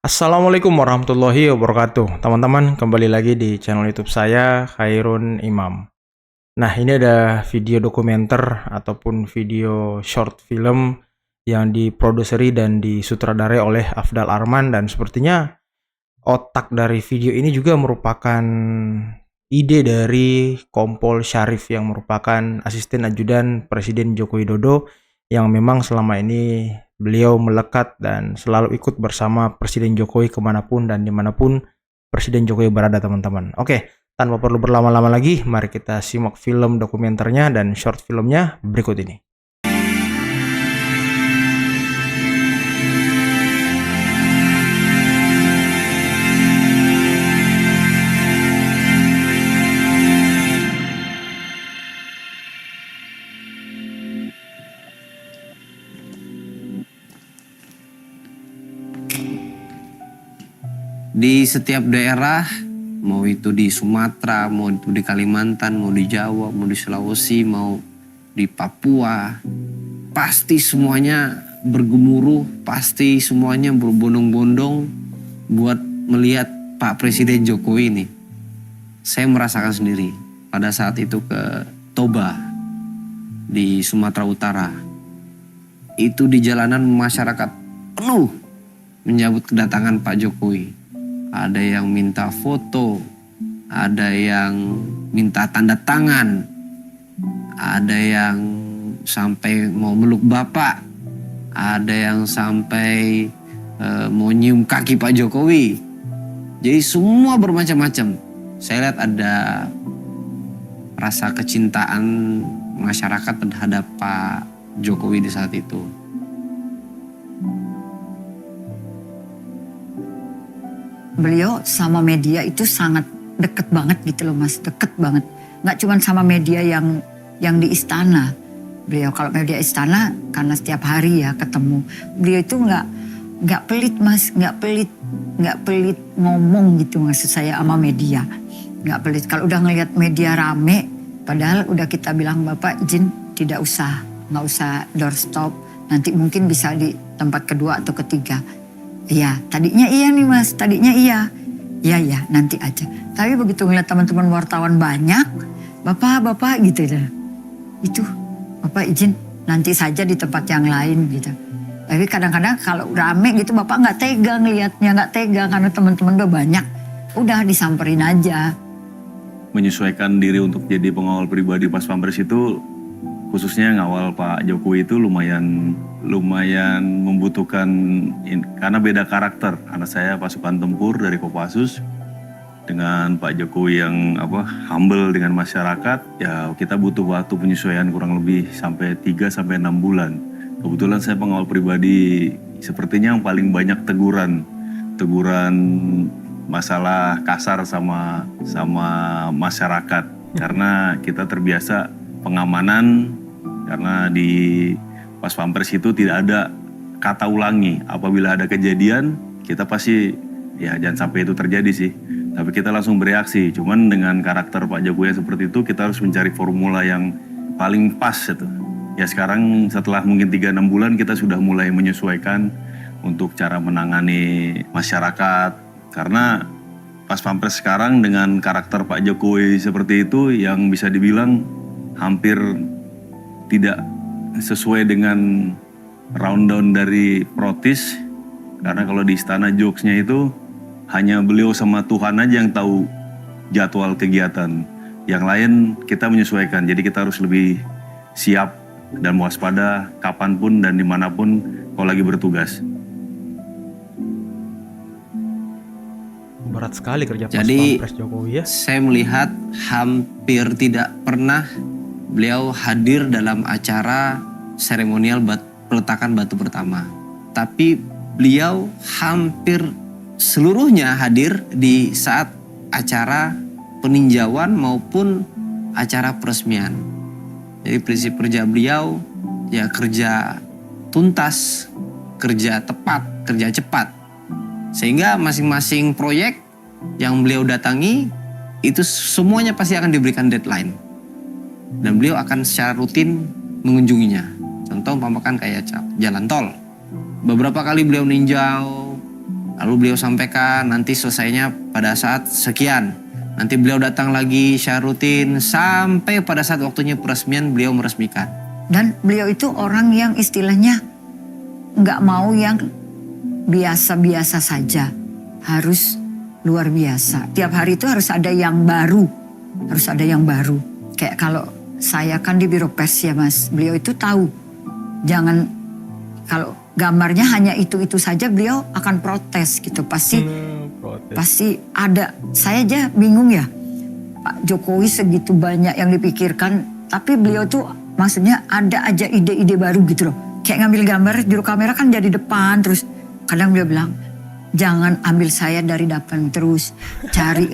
Assalamualaikum warahmatullahi wabarakatuh. Teman-teman, kembali lagi di channel YouTube saya, Khairun Imam. Nah, ini ada video dokumenter ataupun video short film yang diproduseri dan disutradarai oleh Afdal Arman, dan sepertinya otak dari video ini juga merupakan ide dari Kompol Syarif yang merupakan asisten ajudan Presiden Joko Widodo, yang memang selama ini beliau melekat dan selalu ikut bersama Presiden Jokowi kemanapun dan dimanapun Presiden Jokowi berada, teman-teman. Oke, tanpa perlu berlama-lama lagi, mari kita simak film dokumenternya dan short filmnya berikut ini. Di setiap daerah, mau itu di Sumatera, mau itu di Kalimantan, mau di Jawa, mau di Sulawesi, mau di Papua, pasti semuanya bergemuruh, pasti semuanya berbondong-bondong buat melihat Pak Presiden Jokowi ini. Saya merasakan sendiri pada saat itu ke Toba di Sumatera Utara. Itu di jalanan masyarakat penuh menyambut kedatangan Pak Jokowi. Ada yang minta foto, ada yang minta tanda tangan, ada yang sampai mau meluk Bapak, ada yang sampai mau nyium kaki Pak Jokowi. Jadi semua bermacam-macam. Saya lihat ada rasa kecintaan masyarakat terhadap Pak Jokowi di saat itu. Beliau sama media itu sangat deket banget gitu loh Mas, deket banget. Nggak cuma sama media yang di istana. Beliau kalau media istana karena setiap hari ya ketemu. Beliau itu nggak pelit Mas, nggak pelit ngomong gitu maksud saya sama media. Nggak pelit. Kalau udah ngelihat media rame, padahal udah kita bilang Bapak izin nggak usah doorstop. Nanti mungkin bisa di tempat kedua atau ketiga. Iya, tadinya iya nih Mas, tadinya iya. Iya, nanti aja. Tapi begitu ngeliat teman-teman wartawan banyak, Bapak gitu ya. Itu, Bapak izin nanti saja di tempat yang lain gitu. Tapi kadang-kadang kalau rame gitu Bapak nggak tega ngelihatnya, nggak tega karena teman-teman udah banyak. Udah disamperin aja. Menyesuaikan diri untuk jadi pengawal pribadi pas Pampres itu, khususnya ngawal Pak Jokowi itu lumayan membutuhkan karena beda karakter. Anak saya pasukan tempur dari Kopassus dengan Pak Jokowi yang humble dengan masyarakat, ya kita butuh waktu penyesuaian kurang lebih sampai 3 sampai 6 bulan. Kebetulan saya pengawal pribadi, sepertinya yang paling banyak teguran masalah kasar sama masyarakat, karena kita terbiasa pengamanan. Karena di pas Pampres itu tidak ada kata ulangi. Apabila ada kejadian, kita pasti ya jangan sampai itu terjadi sih. Tapi kita langsung bereaksi. Cuman dengan karakter Pak Jokowi seperti itu, kita harus mencari formula yang paling pas gitu. Ya sekarang setelah mungkin 3-6 bulan kita sudah mulai menyesuaikan untuk cara menangani masyarakat. Karena pas Pampres sekarang dengan karakter Pak Jokowi seperti itu, yang bisa dibilang hampir tidak sesuai dengan rundown dari Protis. Karena kalau di istana jokesnya itu hanya beliau sama Tuhan aja yang tahu jadwal kegiatan. Yang lain kita menyesuaikan, jadi kita harus lebih siap dan waspada kapanpun dan dimanapun kalau lagi bertugas. Berat sekali kerja pas Jadi Pampres Jokowi ya. saya melihat hampir tidak pernah beliau hadir dalam acara seremonial peletakan batu pertama. Tapi beliau hampir seluruhnya hadir di saat acara peninjauan maupun acara peresmian. Jadi prinsip kerja beliau ya kerja tuntas, kerja tepat, kerja cepat. Sehingga masing-masing proyek yang beliau datangi itu semuanya pasti akan diberikan deadline. Dan beliau akan secara rutin mengunjunginya. Contoh umpamakan kayak jalan tol. Beberapa kali beliau ninjau Lalu beliau sampaikan nanti selesainya pada saat sekian. Nanti beliau datang lagi secara rutin sampai pada saat waktunya peresmian beliau meresmikan. Dan beliau itu orang yang istilahnya nggak mau yang biasa-biasa saja. Harus luar biasa. Tiap hari itu harus ada yang baru. Harus ada yang baru. Kayak kalau saya kan di Biro Pers ya Mas. Beliau itu tahu. Jangan kalau gambarnya hanya itu-itu saja beliau akan protes gitu. Pasti ada. Saya aja bingung ya. Pak Jokowi segitu banyak yang dipikirkan. Tapi beliau tuh maksudnya ada aja ide-ide baru gitu loh. Kayak ngambil gambar, juru kamera kan jadi depan. Terus kadang beliau bilang, jangan ambil saya dari depan terus. Cari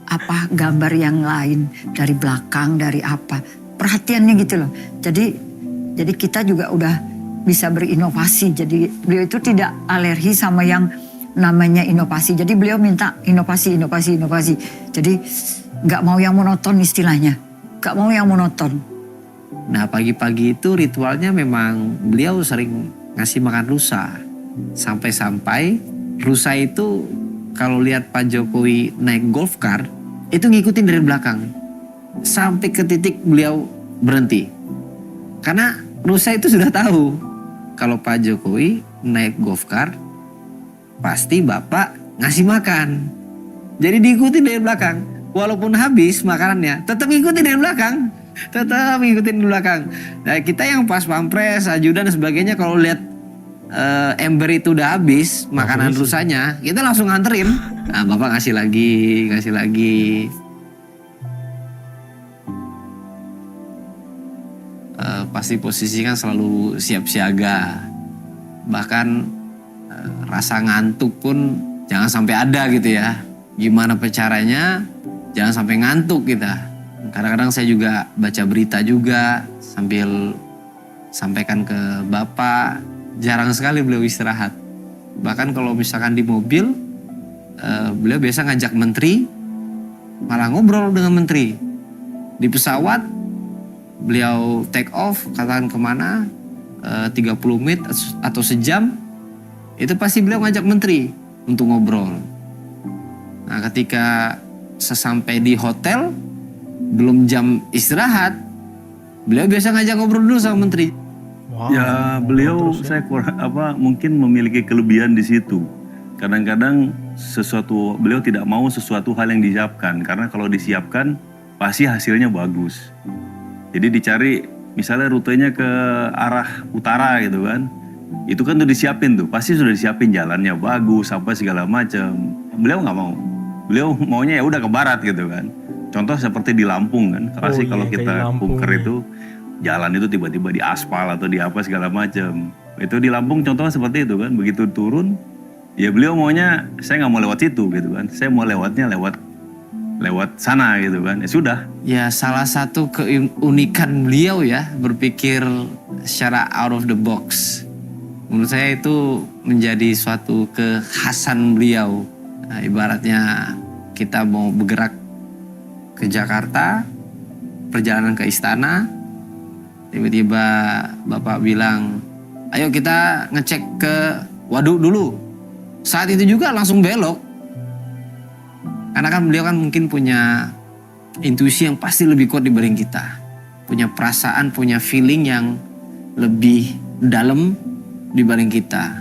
apa gambar yang lain. Dari belakang, dari apa. Perhatiannya gitu loh. Jadi kita juga udah bisa berinovasi. Jadi beliau itu tidak alergi sama yang namanya inovasi. Jadi beliau minta inovasi. Jadi nggak mau yang monoton istilahnya. Nggak mau yang monoton. Nah pagi-pagi itu ritualnya memang beliau sering ngasih makan rusa. Sampai-sampai rusa itu kalau lihat Pak Jokowi naik golf car itu ngikutin dari belakang. Sampai ke titik beliau berhenti. Karena rusa itu sudah tahu kalau Pak Jokowi naik golf car pasti Bapak ngasih makan. Jadi diikuti dari belakang. Walaupun habis makanannya tetap ngikutin dari belakang. Tetap ngikutin di belakang. Nah kita yang pas pampres, ajudan dan sebagainya kalau lihat ember itu udah habis makanan rusanya, kita langsung nganterin. Nah Bapak ngasih lagi. Pasti posisi kan selalu siap siaga. Bahkan rasa ngantuk pun jangan sampai ada gitu ya. Gimana caranya jangan sampai ngantuk kita. Kadang-kadang saya juga baca berita juga sambil sampaikan ke Bapak. Jarang sekali beliau istirahat. Bahkan kalau misalkan di mobil, beliau biasa ngajak menteri, malah ngobrol dengan menteri. Di pesawat, beliau take off, katakan kemana, 30 menit atau sejam, itu pasti beliau ngajak menteri untuk ngobrol. Nah ketika sesampai di hotel, belum jam istirahat, beliau biasa ngajak ngobrol dulu sama menteri. Wow, Ya beliau saya mungkin memiliki kelebihan di situ. Kadang-kadang beliau tidak mau sesuatu hal yang disiapkan karena kalau disiapkan pasti hasilnya bagus. Jadi dicari misalnya rutenya ke arah utara gitu kan. Itu kan udah disiapin tuh, pasti sudah disiapin jalannya bagus apa segala macam. Beliau nggak mau. Beliau maunya ya udah ke barat gitu kan. Contoh seperti di Lampung kan, kalau kita kunker itu jalan itu tiba-tiba di aspal atau di apa segala macam. Itu di Lampung contohnya seperti itu kan, begitu turun, ya beliau maunya saya nggak mau lewat situ gitu kan, saya mau lewatnya lewat sana gitu kan, ya sudah. Ya salah satu keunikan beliau ya berpikir secara out of the box. Menurut saya itu menjadi suatu kekhasan beliau. Nah, ibaratnya kita mau bergerak ke Jakarta, perjalanan ke istana, tiba-tiba Bapak bilang, ayo kita ngecek ke waduk dulu. Saat itu juga langsung belok. Karena kan beliau kan mungkin punya intuisi yang pasti lebih kuat dibanding kita. Punya perasaan, punya feeling yang lebih dalam dibanding kita.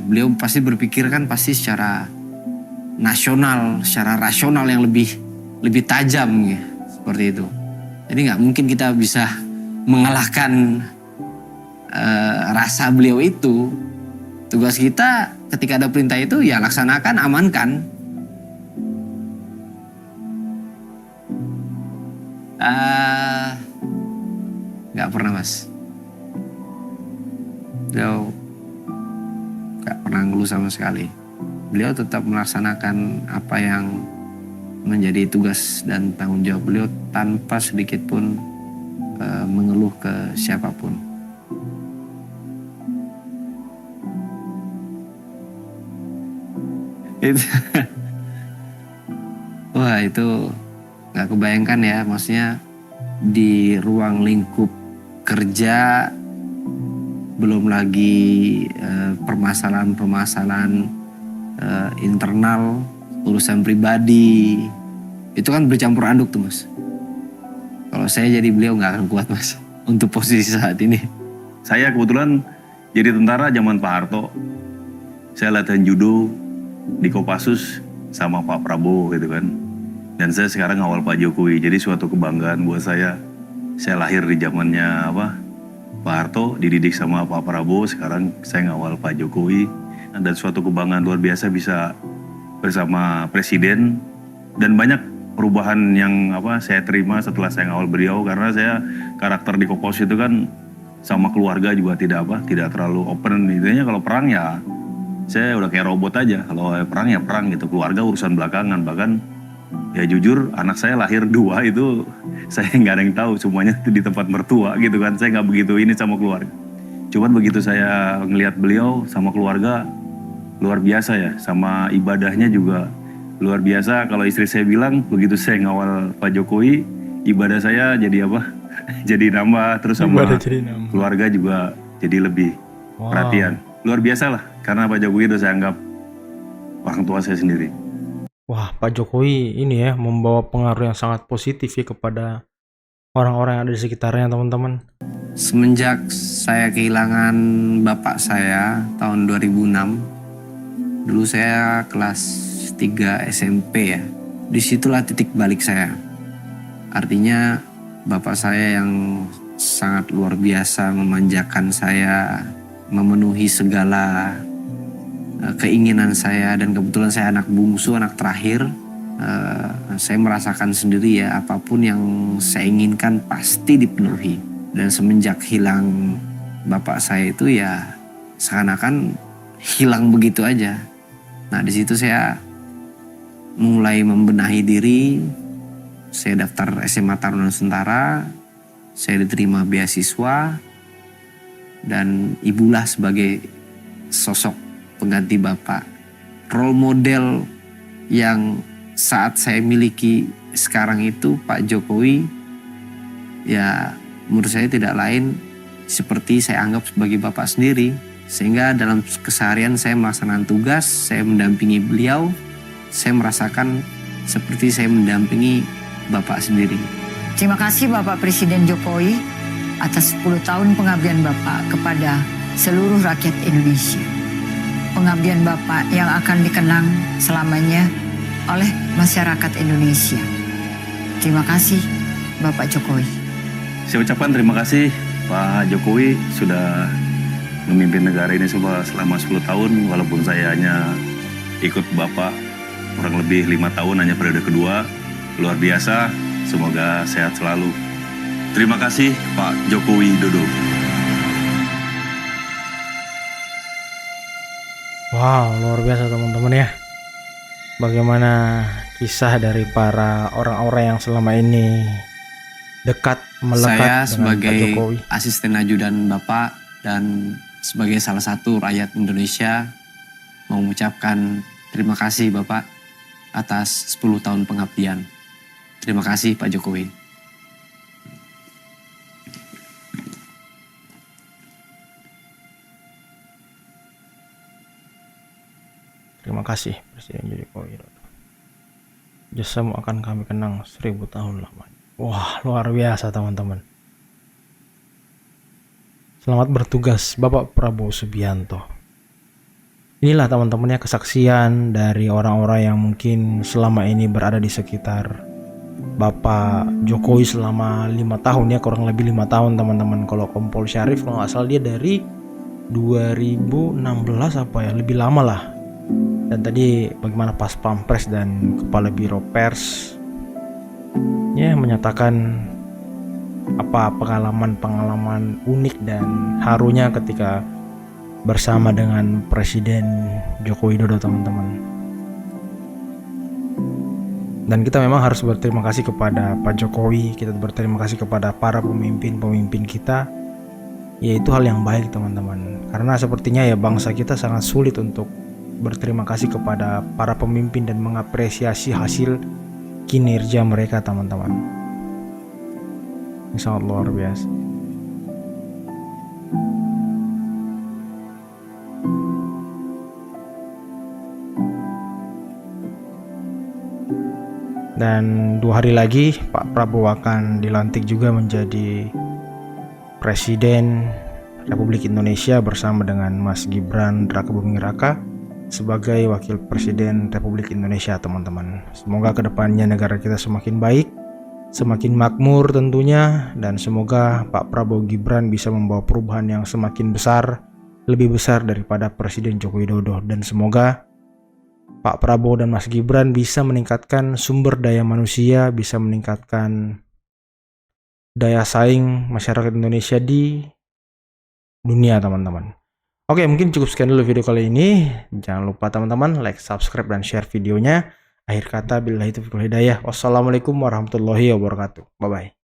Beliau pasti berpikir kan pasti secara nasional, secara rasional yang lebih tajam ya, seperti itu. Jadi nggak mungkin kita bisa mengalahkan rasa beliau itu. Tugas kita ketika ada perintah itu ya laksanakan, amankan. Nggak pernah Mas. Beliau nggak pernah ngeluh sama sekali. Beliau tetap melaksanakan apa yang menjadi tugas dan tanggung jawab beliau tanpa sedikit pun mengeluh ke siapapun. Wah itu nggak kebayangkan ya, maksudnya di ruang lingkup kerja belum lagi permasalahan-permasalahan internal, urusan pribadi, itu kan bercampur aduk tuh Mas. Kalau saya jadi beliau nggak akan kuat Mas untuk posisi saat ini. Saya kebetulan jadi tentara zaman Pak Harto. Saya latihan judo di Kopassus sama Pak Prabowo gitu kan. Dan saya sekarang ngawal Pak Jokowi. Jadi suatu kebanggaan buat saya. Saya lahir di zamannya Pak Harto, dididik sama Pak Prabowo. Sekarang saya ngawal Pak Jokowi. Dan suatu kebanggaan luar biasa bisa bersama Presiden. Dan banyak perubahan yang saya terima setelah saya ngawal beliau, karena saya karakter di Kopassus itu kan sama keluarga juga tidak terlalu open. Intinya kalau perang ya saya udah kayak robot aja. Kalau perang ya perang gitu, keluarga urusan belakangan. Bahkan ya jujur anak saya lahir 2 itu saya nggak ada yang tahu, semuanya itu di tempat mertua gitu kan. Saya nggak begitu ini sama keluarga. Cuman begitu saya ngelihat beliau sama keluarga luar biasa ya, sama ibadahnya juga luar biasa. Kalau istri saya bilang begitu saya ngawal Pak Jokowi, ibadah saya jadi jadi nambah, terus sama keluarga juga jadi lebih perhatian. Luar biasa lah, karena Pak Jokowi udah saya anggap orang tua saya sendiri. Wah, Pak Jokowi ini ya membawa pengaruh yang sangat positif ya kepada orang-orang yang ada di sekitarnya, teman-teman. Semenjak saya kehilangan bapak saya tahun 2006, dulu saya kelas 3 SMP ya. Disitulah titik balik saya. Artinya bapak saya yang sangat luar biasa memanjakan saya, memenuhi segala keinginan saya, dan kebetulan saya anak bungsu, anak terakhir. Saya merasakan sendiri ya, apapun yang saya inginkan pasti dipenuhi. Dan semenjak hilang bapak saya itu ya seakan-akan hilang begitu aja. Nah di situ saya mulai membenahi diri. Saya daftar SMA Taruna Nusantara, saya diterima beasiswa, dan ibulah sebagai sosok pengganti bapak. Role model yang saat saya miliki sekarang itu Pak Jokowi, ya menurut saya tidak lain seperti saya anggap sebagai bapak sendiri. Sehingga dalam keseharian saya melaksanakan tugas, saya mendampingi beliau, saya merasakan seperti saya mendampingi bapak sendiri. Terima kasih Bapak Presiden Jokowi atas 10 tahun pengabdian Bapak kepada seluruh rakyat Indonesia. Pengabdian Bapak yang akan dikenang selamanya oleh masyarakat Indonesia. Terima kasih Bapak Jokowi. Saya ucapkan terima kasih Pak Jokowi sudah memimpin negara ini selama 10 tahun, walaupun saya hanya ikut Bapak kurang lebih 5 tahun, hanya periode kedua. Luar biasa, semoga sehat selalu. Terima kasih Pak Joko Widodo. Wow, luar biasa teman-teman ya. Bagaimana kisah dari para orang-orang yang selama ini dekat melekat Saya dengan sebagai Pak Jokowi. asisten ajudan Bapak dan sebagai salah satu rakyat Indonesia mau mengucapkan terima kasih Bapak atas 10 tahun pengabdian. Terima kasih Pak Jokowi. Terima kasih Presiden Joko Widodo. Jasamu akan kami kenang 1000 tahun lamanya. Wah, luar biasa teman-teman. Selamat bertugas Bapak Prabowo Subianto. Inilah teman-teman ya kesaksian dari orang-orang yang mungkin selama ini berada di sekitar Bapak Jokowi selama 5 tahun ya, kurang lebih 5 tahun teman-teman. Kalau Kompol Syarif kalau nggak salah dia dari 2016 apa ya, lebih lama lah. Dan tadi bagaimana Pas Pampres dan Kepala Biro Pers ya menyatakan apa pengalaman unik dan harunya ketika bersama dengan Presiden Joko Widodo teman-teman. Dan kita memang harus berterima kasih kepada Pak Jokowi, kita berterima kasih kepada para pemimpin-pemimpin kita. Yaitu hal yang baik teman-teman. Karena sepertinya ya bangsa kita sangat sulit untuk berterima kasih kepada para pemimpin dan mengapresiasi hasil kinerja mereka teman-teman. Ini sangat luar biasa. Dan 2 hari lagi Pak Prabowo akan dilantik juga menjadi Presiden Republik Indonesia bersama dengan Mas Gibran Rakabuming Raka sebagai Wakil Presiden Republik Indonesia, teman-teman. Semoga kedepannya negara kita semakin baik, semakin makmur tentunya, dan semoga Pak Prabowo Gibran bisa membawa perubahan yang semakin besar, lebih besar daripada Presiden Joko Widodo. Dan semoga Pak Prabowo dan Mas Gibran bisa meningkatkan sumber daya manusia, bisa meningkatkan daya saing masyarakat Indonesia di dunia, teman-teman. Oke, mungkin cukup sekian dulu video kali ini. Jangan lupa teman-teman like, subscribe, dan share videonya. Akhir kata, billahi taufiq wal hidayah. Wassalamualaikum warahmatullahi wabarakatuh. Bye-bye.